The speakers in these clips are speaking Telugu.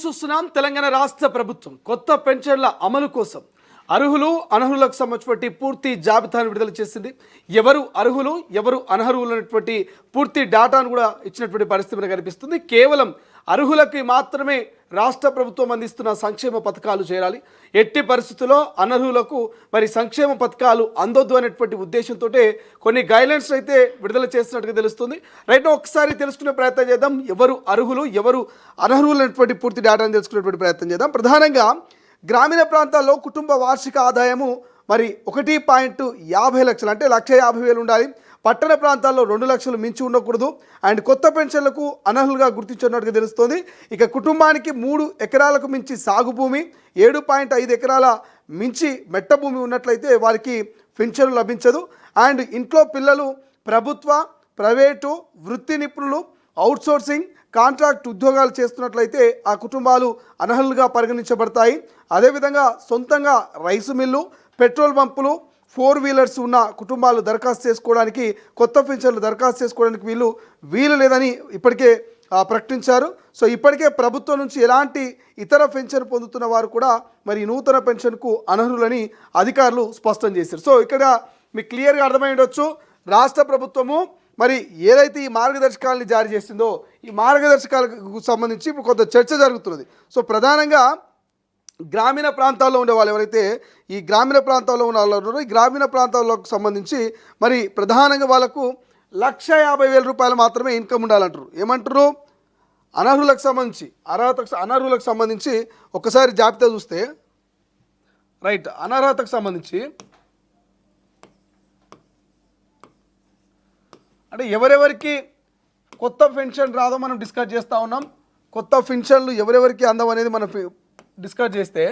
చూస్తున్నాం. తెలంగాణ రాష్ట్ర ప్రభుత్వం కొత్త పెన్షన్ల అమలు కోసం అర్హులు అనర్హులకు సంబంధించినటువంటి పూర్తి జాబితాను విడుదల చేసింది. ఎవరు అర్హులు ఎవరు అనర్హులు అనేటువంటి పూర్తి డాటాను కూడా ఇచ్చినటువంటి పరిస్థితి కనిపిస్తుంది. కేవలం అర్హులకి మాత్రమే రాష్ట్ర ప్రభుత్వం అందిస్తున్న సంక్షేమ పథకాలు చేరాలి. ఎట్టి పరిస్థితుల్లో అనర్హులకు మరి సంక్షేమ పథకాలు అందొద్దు అనేటువంటి ఉద్దేశంతో కొన్ని గైడ్లైన్స్ అయితే విడుదల చేస్తున్నట్టుగా తెలుస్తుంది. రైట్, ఒకసారి తెలుసుకునే ప్రయత్నం చేద్దాం. ఎవరు అర్హులు ఎవరు అనర్హులు అనేటువంటి పూర్తి డేటాను తెలుసుకునేటువంటి ప్రయత్నం చేద్దాం. ప్రధానంగా గ్రామీణ ప్రాంతాల్లో కుటుంబ వార్షిక ఆదాయము మరి 1.50 లక్షలు అంటే 1,50,000 ఉండాలి. పట్టణ ప్రాంతాల్లో 2 లక్షలు మించి ఉండకూడదు. అండ్ కొత్త పెన్షన్లకు అనర్హులుగా గుర్తించున్నట్టుగా తెలుస్తోంది. ఇక కుటుంబానికి 3 ఎకరాలకు మించి సాగు భూమి, 7.5 ఎకరాల మించి మెట్ట భూమి ఉన్నట్లయితే వారికి పెన్షన్ లభించదు. అండ్ ఇంట్లో పిల్లలు ప్రభుత్వ, ప్రైవేటు, వృత్తి నిపుణులు, అవుట్సోర్సింగ్, కాంట్రాక్ట్ ఉద్యోగాలు చేస్తున్నట్లయితే ఆ కుటుంబాలు అనర్హులుగా పరిగణించబడతాయి. అదేవిధంగా సొంతంగా రైసు మిల్లు, పెట్రోల్ పంపులు, 4 వీలర్స్ ఉన్న కుటుంబాలు దరఖాస్తు చేసుకోవడానికి, కొత్త పెన్షన్లు దరఖాస్తు చేసుకోవడానికి వీలు లేదని ఇప్పటికే ప్రకటించారు. సో ఇప్పటికే ప్రభుత్వం నుంచి ఎలాంటి ఇతర పెన్షన్ పొందుతున్న వారు కూడా మరి నూతన పెన్షన్కు అనర్హులని అధికారులు స్పష్టం చేశారు. సో ఇక్కడ మీకు క్లియర్గా అర్థమై ఉండొచ్చు, రాష్ట్ర ప్రభుత్వము మరి ఏదైతే ఈ మార్గదర్శకాలని జారీ చేసిందో ఈ మార్గదర్శకాలకు సంబంధించి ఇప్పుడు కొంత చర్చ జరుగుతున్నది. సో ప్రధానంగా గ్రామీణ ప్రాంతాల్లో ఉండే వాళ్ళు ఎవరైతే ఈ గ్రామీణ ప్రాంతాల్లో ఉన్న వాళ్ళు ఉన్నారో ఈ గ్రామీణ ప్రాంతాలకు సంబంధించి మరి ప్రధానంగా వాళ్ళకు 1,50,000 రూపాయలు మాత్రమే ఇన్కమ్ ఉండాలంటారు. ఏమంటారు? అనర్హులకు సంబంధించి అనర్హులకు సంబంధించి ఒకసారి జాబితా చూస్తే రైట్, అనర్హతకు సంబంధించి అంటే ఎవరెవరికి కొత్త పెన్షన్ రాదో మనం డిస్కస్ చేస్తూ ఉన్నాం. కొత్త పెన్షన్లు ఎవరెవరికి అందం అనేది మనం డిస్కస్ చేస్తే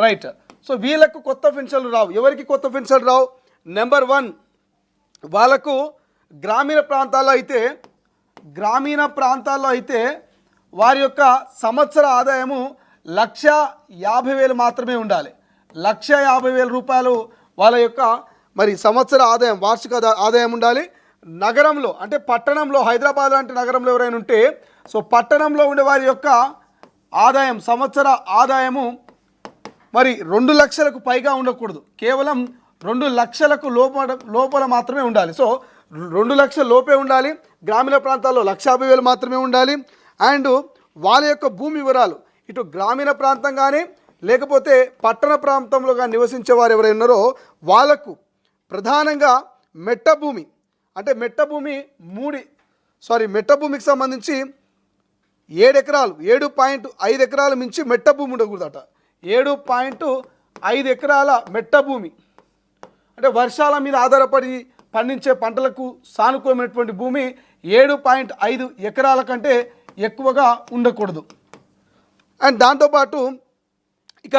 రైట్, సో వీళ్ళకు కొత్త పెన్షన్లు రావు. ఎవరికి కొత్త పెన్షన్లు రావు? నెంబర్ 1 వాళ్ళకు గ్రామీణ ప్రాంతాల్లో అయితే వారి యొక్క సంవత్సర ఆదాయము 1,50,000 మాత్రమే ఉండాలి. 1,50,000 రూపాయలు వాళ్ళ యొక్క మరి సంవత్సర ఆదాయం, వార్షిక ఆదాయం ఉండాలి. నగరంలో అంటే పట్టణంలో, హైదరాబాద్ లాంటి నగరంలో ఎవరైనా ఉంటే సో పట్టణంలో ఉండే వారి యొక్క ఆదాయం, సంవత్సర ఆదాయము మరి 2 లక్షలకు పైగా ఉండకూడదు. కేవలం 2 లక్షలకు లోపల మాత్రమే ఉండాలి. సో 2 లక్షల లోపే ఉండాలి. గ్రామీణ ప్రాంతాల్లో 1,50,000 మాత్రమే ఉండాలి. అండ్ వాళ్ళ యొక్క భూమి వివరాలు ఇటు గ్రామీణ ప్రాంతం కానీ లేకపోతే పట్టణ ప్రాంతంలో కానీ నివసించే వారు ఎవరైనా ఉన్నారో వాళ్ళకు ప్రధానంగా మెట్ట భూమి అంటే మెట్ట భూమికి సంబంధించి 7 ఎకరాలు 7.5 ఎకరాలు మించి మెట్ట భూమి ఉండకూడదట. 7.5 ఎకరాల మెట్ట భూమి అంటే వర్షాల మీద ఆధారపడి పండించే పంటలకు సానుకూలమైనటువంటి భూమి 7.5 ఎకరాల కంటే ఎక్కువగా ఉండకూడదు. అండ్ దాంతోపాటు ఇక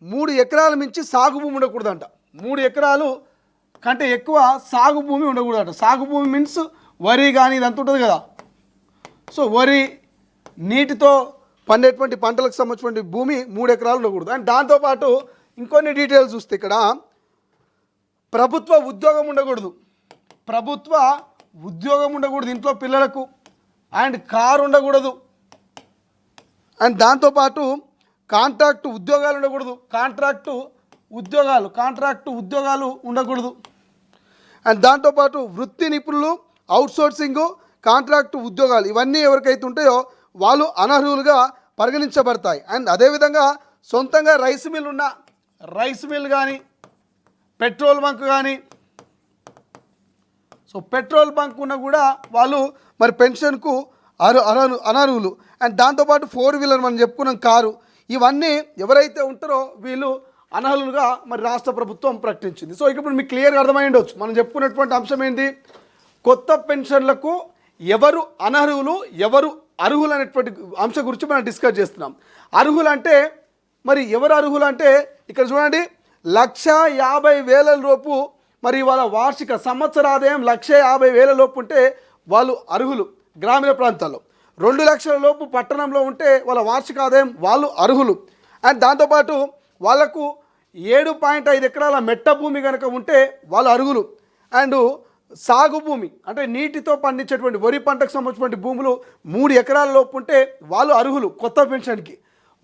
3 ఎకరాల మించి సాగు భూమి ఉండకూడదంట. 3 ఎకరాలు కంటే ఎక్కువ సాగు భూమి ఉండకూడదట. సాగు భూమి మీన్స్ వరి కానీ ఇదంతా ఉంటుంది కదా. సో వరి, నీటితో పండేటువంటి పంటలకు సంబంధించినటువంటి భూమి 3 ఎకరాలు ఉండకూడదు. అండ్ దాంతోపాటు ఇంకొన్ని డీటెయిల్స్ చూస్తే ఇక్కడ ప్రభుత్వ ఉద్యోగం ఉండకూడదు. ఇంట్లో పిల్లలకు. అండ్ కారు ఉండకూడదు. అండ్ దాంతోపాటు కాంట్రాక్ట్ ఉద్యోగాలు ఉండకూడదు. కాంట్రాక్టు ఉద్యోగాలు ఉండకూడదు. అండ్ దాంతోపాటు వృత్తి నిపుణులు, అవుట్సోర్సింగు, కాంట్రాక్టు ఉద్యోగాలు ఇవన్నీ ఎవరికైతే ఉంటాయో వాళ్ళు అనర్హులుగా పరిగణించబడతాయి. అండ్ అదేవిధంగా సొంతంగా రైస్ మిల్ కానీ పెట్రోల్ బంక్ కానీ సో పెట్రోల్ బంక్ ఉన్న కూడా వాళ్ళు మరి పెన్షన్కు అనర్హులు. అండ్ దాంతోపాటు 4 వీలర్ మనం చెప్పుకున్నాం, కారు, ఇవన్నీ ఎవరైతే ఉంటారో వీళ్ళు అనర్హులుగా మరి రాష్ట్ర ప్రభుత్వం ప్రకటించింది. సో ఇప్పుడు మీకు క్లియర్గా అర్థమై ఉండొచ్చు మనం చెప్పుకున్నటువంటి అంశం ఏంటి, కొత్త పెన్షన్లకు ఎవరు అనర్హులు ఎవరు అర్హులు అనేటువంటి అంశం గురించి మనం డిస్కస్ చేస్తున్నాం. అర్హులు అంటే మరి ఎవరు అర్హులు అంటే ఇక్కడ చూడండి, 1,50,000 లోపు మరి వాళ్ళ వార్షిక సంవత్సర ఆదాయం 1,50,000 లోపు ఉంటే వాళ్ళు అర్హులు గ్రామీణ ప్రాంతాల్లో. 2 లక్షల లోపు పట్టణంలో ఉంటే వాళ్ళ వార్షిక ఆదాయం వాళ్ళు అర్హులు. అండ్ దాంతోపాటు వాళ్ళకు 7.5 ఎకరాల మెట్ట భూమి కనుక ఉంటే వాళ్ళు అర్హులు. అండ్ సాగు భూమి అంటే నీటితో పండించేటువంటి వరి పంటకు సంబంధించినటువంటి భూములు 3 ఎకరాల లోపు ఉంటే వాళ్ళు అర్హులు కొత్త పెన్షన్కి.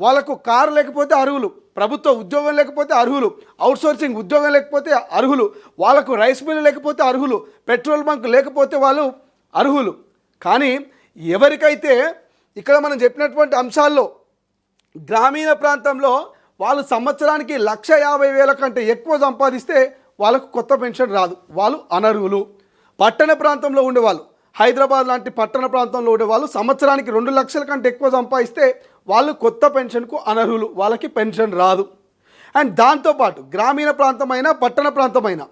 వాళ్ళకు కారు లేకపోతే అర్హులు, ప్రభుత్వ ఉద్యోగం లేకపోతే అర్హులు, అవుట్సోర్సింగ్ ఉద్యోగం లేకపోతే అర్హులు, వాళ్ళకు రైస్ మిల్ లేకపోతే అర్హులు, పెట్రోల్ బంక్ లేకపోతే వాళ్ళు అర్హులు. కానీ ఎవరికైతే ఇక్కడ మనం చెప్పినటువంటి అంశాల్లో గ్రామీణ ప్రాంతంలో వాళ్ళు సంవత్సరానికి 1,50,000 కంటే ఎక్కువ సంపాదిస్తే వాళ్ళకు కొత్త పెన్షన్ రాదు, వాళ్ళు అనర్హులు. పట్టణ ప్రాంతంలో ఉండేవాళ్ళు, హైదరాబాద్ లాంటి పట్టణ ప్రాంతంలో ఉండేవాళ్ళు సంవత్సరానికి 2 లక్షల కంటే ఎక్కువ సంపాదిస్తే వాళ్ళు కొత్త పెన్షన్కు అనర్హులు, వాళ్ళకి పెన్షన్ రాదు. అండ్ దాంతోపాటు గ్రామీణ ప్రాంతమైన పట్టణ ప్రాంతమైన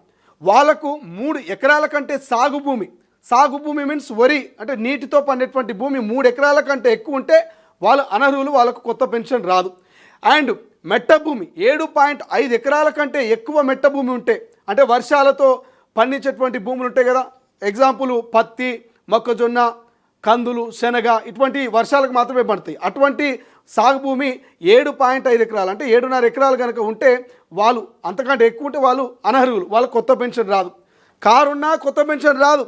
వాళ్ళకు 3 ఎకరాల కంటే సాగు భూమి మీన్స్ వరి అంటే నీటితో పండేటువంటి భూమి 3 ఎకరాల కంటే ఎక్కువ ఉంటే వాళ్ళు అనర్హులు, వాళ్ళకు కొత్త పెన్షన్ రాదు. అండ్ మెట్ట భూమి 7.5 ఎకరాల కంటే ఎక్కువ మెట్ట భూమి ఉంటే అంటే వర్షాలతో పండించేటువంటి భూములు ఉంటాయి కదా, ఎగ్జాంపుల్ పత్తి, మొక్కజొన్న, కందులు, శనగ ఇటువంటి వర్షాలకు మాత్రమే పడతాయి. అటువంటి సాగు భూమి 7.5 ఎకరాలు అంటే 7.5 ఎకరాలు కనుక ఉంటే వాళ్ళు అంతకంటే ఎక్కువ ఉంటే వాళ్ళు అనర్హులు, వాళ్ళకు కొత్త పెన్షన్ రాదు. కారు ఉన్నా కొత్త పెన్షన్ రాదు,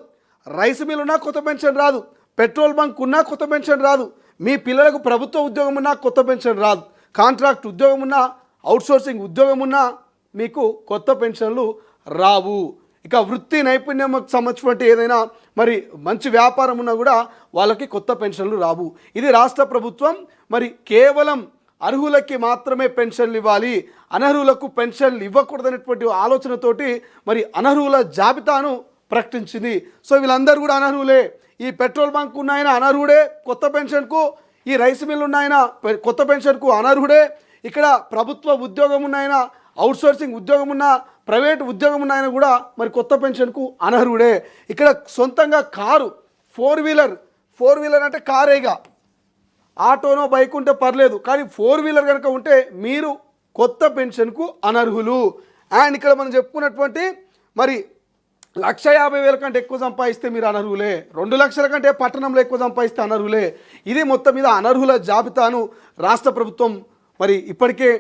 రైస్ మిల్ ఉన్నా కొత్త పెన్షన్ రాదు, పెట్రోల్ బంక్ ఉన్నా కొత్త పెన్షన్ రాదు, మీ పిల్లలకు ప్రభుత్వ ఉద్యోగం ఉన్నా కొత్త పెన్షన్ రాదు, కాంట్రాక్ట్ ఉద్యోగం ఉన్నా అవుట్సోర్సింగ్ ఉద్యోగం ఉన్నా మీకు కొత్త పెన్షన్లు రావు. ఇక వృత్తి నైపుణ్యంకి సంబంధించినటువంటి ఏదైనా మరి మంచి వ్యాపారం ఉన్నా కూడా వాళ్ళకి కొత్త పెన్షన్లు రావు. ఇది రాష్ట్ర ప్రభుత్వం మరి కేవలం అర్హులకి మాత్రమే పెన్షన్లు ఇవ్వాలి, అనర్హులకు పెన్షన్లు ఇవ్వకూడదనేటువంటి ఆలోచనతోటి మరి అనర్హుల జాబితాను ప్రకటించింది. సో వీళ్ళందరూ కూడా అనర్హులే. ఈ పెట్రోల్ బంక్ ఉన్న ఆయన అనర్హుడే కొత్త పెన్షన్కు, ఈ రైస్ మిల్ ఉన్న ఆయన కొత్త పెన్షన్కు అనర్హుడే, ఇక్కడ ప్రభుత్వ ఉద్యోగం ఉన్న ఆయన, అవుట్సోర్సింగ్ ఉద్యోగం ఉన్న, ప్రైవేట్ ఉద్యోగం ఉన్న ఆయన కూడా మరి కొత్త పెన్షన్కు అనర్హుడే. ఇక్కడ సొంతంగా కారు ఫోర్ వీలర్ అంటే కారేగా, ఆటోనో బైక్ ఉంటే పర్లేదు, కానీ 4 వీలర్ కనుక ఉంటే మీరు కొత్త పెన్షన్కు అనర్హులు. అండ్ ఇక్కడ మనం చెప్పుకున్నటువంటి మరి 1,50,000 కంటే ఎక్కువ సంపాదిస్తే మీరు అనర్హులే, 2 లక్షల కంటే పట్టణంలో ఎక్కువ సంపాదిస్తే అనర్హులే. ఇది మొత్తం మీద అనర్హుల జాబితాను రాష్ట్ర ప్రభుత్వం మరి ఇప్పటికే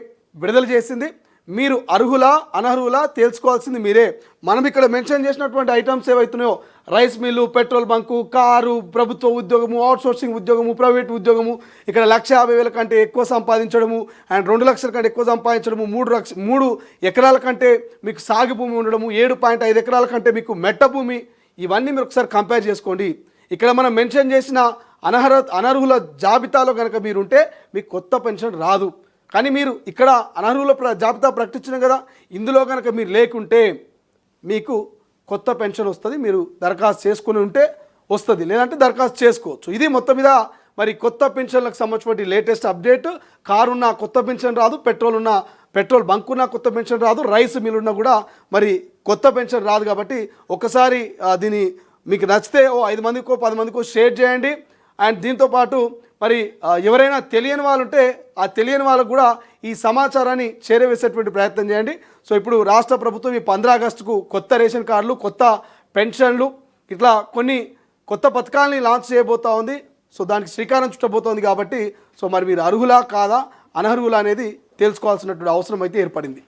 విడుదల చేసింది. మీరు అర్హులా అనర్హులా తేల్చుకోవాల్సింది మీరే. మనం ఇక్కడ మెన్షన్ చేసినటువంటి ఐటమ్స్ ఏవైతున్నాయో rice mill, petrol bunk, car, ప్రభుత్వ ఉద్యోగము, అవుట్సోర్సింగ్ ఉద్యోగము, ప్రైవేట్ ఉద్యోగము, ఇక్కడ 1,50,000 కంటే ఎక్కువ సంపాదించడము అండ్ 2 లక్షల కంటే ఎక్కువ సంపాదించడము, 3 ఎకరాల కంటే మీకు సాగు భూమి ఉండడము, 7.5 ఎకరాల కంటే మీకు మెట్ట భూమి, ఇవన్నీ మీరు ఒకసారి కంపేర్ చేసుకోండి. ఇక్కడ మనం మెన్షన్ చేసిన అనర్హుల జాబితాలో కనుక మీరుంటే మీకు కొత్త పెన్షన్ రాదు. కానీ మీరు ఇక్కడ అనర్హుల జాబితా ప్రకటించినాం కదా, ఇందులో కనుక మీరు లేకుంటే మీకు కొత్త పెన్షన్ వస్తుంది. మీరు దరఖాస్తు చేసుకుని ఉంటే వస్తుంది, లేదంటే దరఖాస్తు చేసుకోవచ్చు. ఇది మొత్తం మీద మరి కొత్త పెన్షన్లకు సంబంధించిన లేటెస్ట్ అప్డేట్. కారు ఉన్న కొత్త పెన్షన్ రాదు, పెట్రోల్ బంక్ ఉన్న కొత్త పెన్షన్ రాదు, రైస్ మిల్ ఉన్నా కూడా మరి కొత్త పెన్షన్ రాదు. కాబట్టి ఒకసారి దీన్ని మీకు నచ్చితే 5 మందికో 10 మందికో షేర్ చేయండి. అండ్ దీంతోపాటు మరి ఎవరైనా తెలియని వాళ్ళు ఉంటే ఆ తెలియని వాళ్ళకు కూడా ఈ సమాచారాన్ని చేరవేసేటువంటి ప్రయత్నం చేయండి. సో ఇప్పుడు రాష్ట్ర ప్రభుత్వం ఈ 15 ఆగస్టుకు కొత్త రేషన్ కార్డులు, కొత్త పెన్షన్లు, ఇట్లా కొన్ని కొత్త పథకాలని లాంచ్ చేయబోతూ ఉంది. సో దానికి శ్రీకారం చుట్టబోతోంది. కాబట్టి సో మరి మీరు అర్హులా కాదా అనర్హులా అనేది తెలుసుకోవాల్సినటువంటి అవసరం అయితే ఏర్పడింది.